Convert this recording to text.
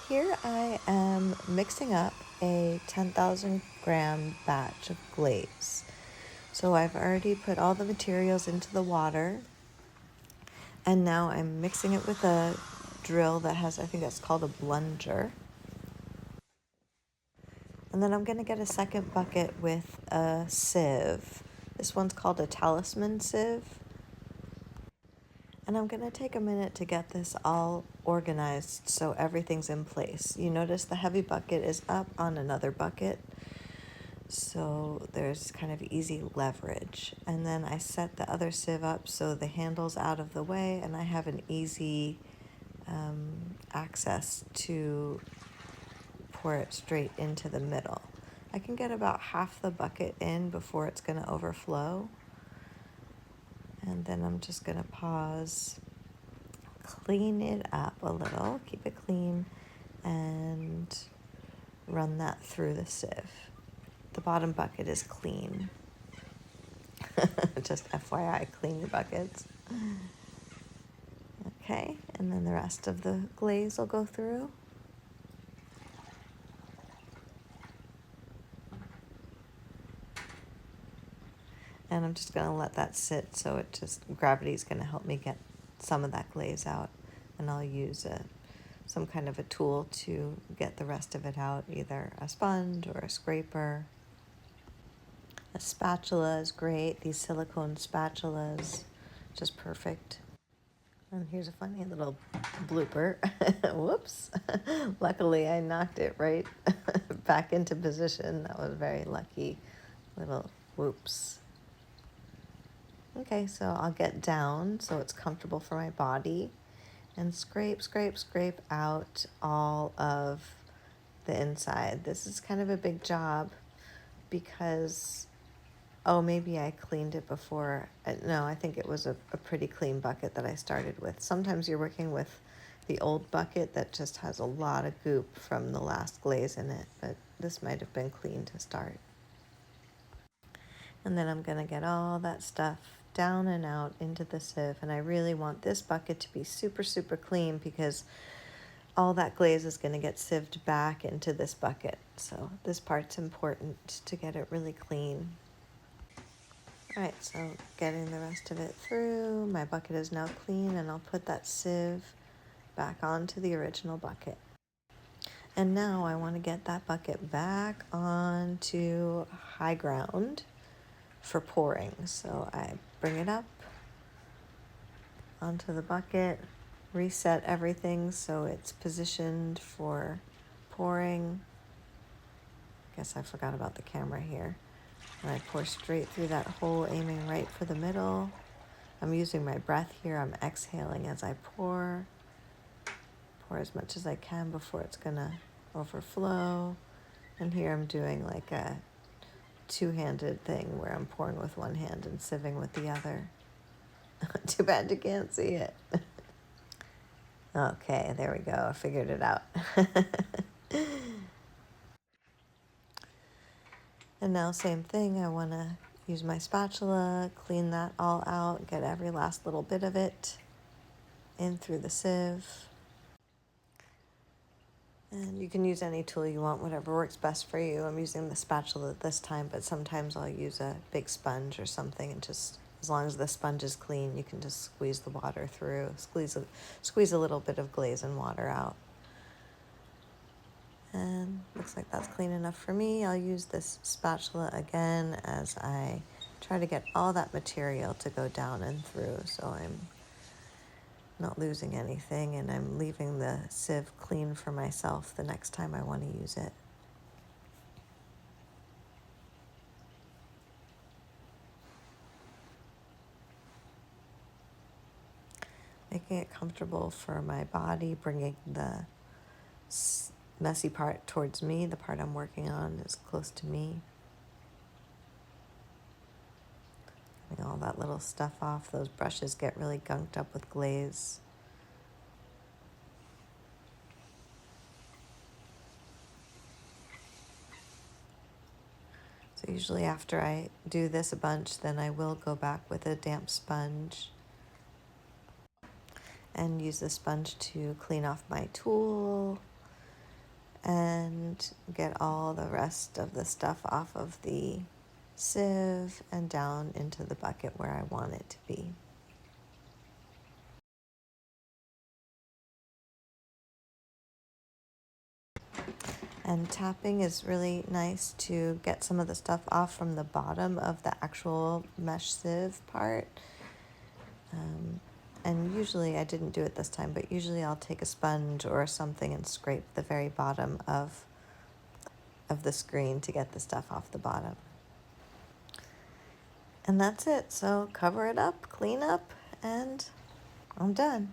Here I am mixing up a 10,000 gram batch of glaze. So I've already put all the materials into the water, and now I'm mixing it with a drill that has, I think that's called a plunger. And then I'm going to get a second bucket with a sieve. This one's called a talisman sieve. And I'm going to take a minute to get this all organized so everything's in place. You notice the heavy bucket is up on another bucket, so there's kind of easy leverage. And then I set the other sieve up so the handle's out of the way and I have an easy access to pour it straight into the middle. I can get about half the bucket in before it's going to overflow. And then I'm just going to pause, clean it up a little, keep it clean, and run that through the sieve. The bottom bucket is clean. Just FYI, clean your buckets. Okay, and then the rest of the glaze will go through. And I'm just going to let that sit, so it just, gravity's going to help me get some of that glaze out. And I'll use some kind of a tool to get the rest of it out, either a sponge or a scraper. A spatula is great. These silicone spatulas, just perfect. And here's a funny little blooper. Whoops. Luckily, I knocked it right back into position. That was very lucky. Little whoops. Okay, so I'll get down so it's comfortable for my body and scrape, scrape, scrape out all of the inside. This is kind of a big job because, oh, maybe I cleaned it before. No, I think it was a pretty clean bucket that I started with. Sometimes you're working with the old bucket that just has a lot of goop from the last glaze in it, but this might have been clean to start. And then I'm going to get all that stuff down and out into the sieve. And I really want this bucket to be super, super clean because all that glaze is going to get sieved back into this bucket. So this part's important to get it really clean. All right, so getting the rest of it through. My bucket is now clean, and I'll put that sieve back onto the original bucket. And now I want to get that bucket back onto high ground for pouring. So I bring it up onto the bucket, reset everything so it's positioned for pouring. I guess I forgot about the camera here. And I pour straight through that hole, aiming right for the middle. I'm using my breath here. I'm exhaling as I pour. Pour as much as I can before it's gonna overflow. And here I'm doing like a two-handed thing where I'm pouring with one hand and sieving with the other. Too bad you can't see it. Okay, there we go. I figured it out. And now same thing. I want to use my spatula, clean that all out, get every last little bit of it in through the sieve. And you can use any tool you want, whatever works best for you. I'm using the spatula this time, but sometimes I'll use a big sponge or something, and just, as long as the sponge is clean, you can just squeeze the water through, squeeze a little bit of glaze and water out. And looks like that's clean enough for me. I'll use this spatula again as I try to get all that material to go down and through, so I'm not losing anything, and I'm leaving the sieve clean for myself the next time I want to use it. Making it comfortable for my body, bringing the messy part towards me. The part I'm working on is close to me. Getting all that little stuff off. Those brushes get really gunked up with glaze. So usually after I do this a bunch, then I will go back with a damp sponge and use the sponge to clean off my tool and get all the rest of the stuff off of the sieve and down into the bucket where I want it to be. And tapping is really nice to get some of the stuff off from the bottom of the actual mesh sieve part. And usually, I didn't do it this time, but usually I'll take a sponge or something and scrape the very bottom of the screen to get the stuff off the bottom. And that's it. So cover it up, clean up, and I'm done.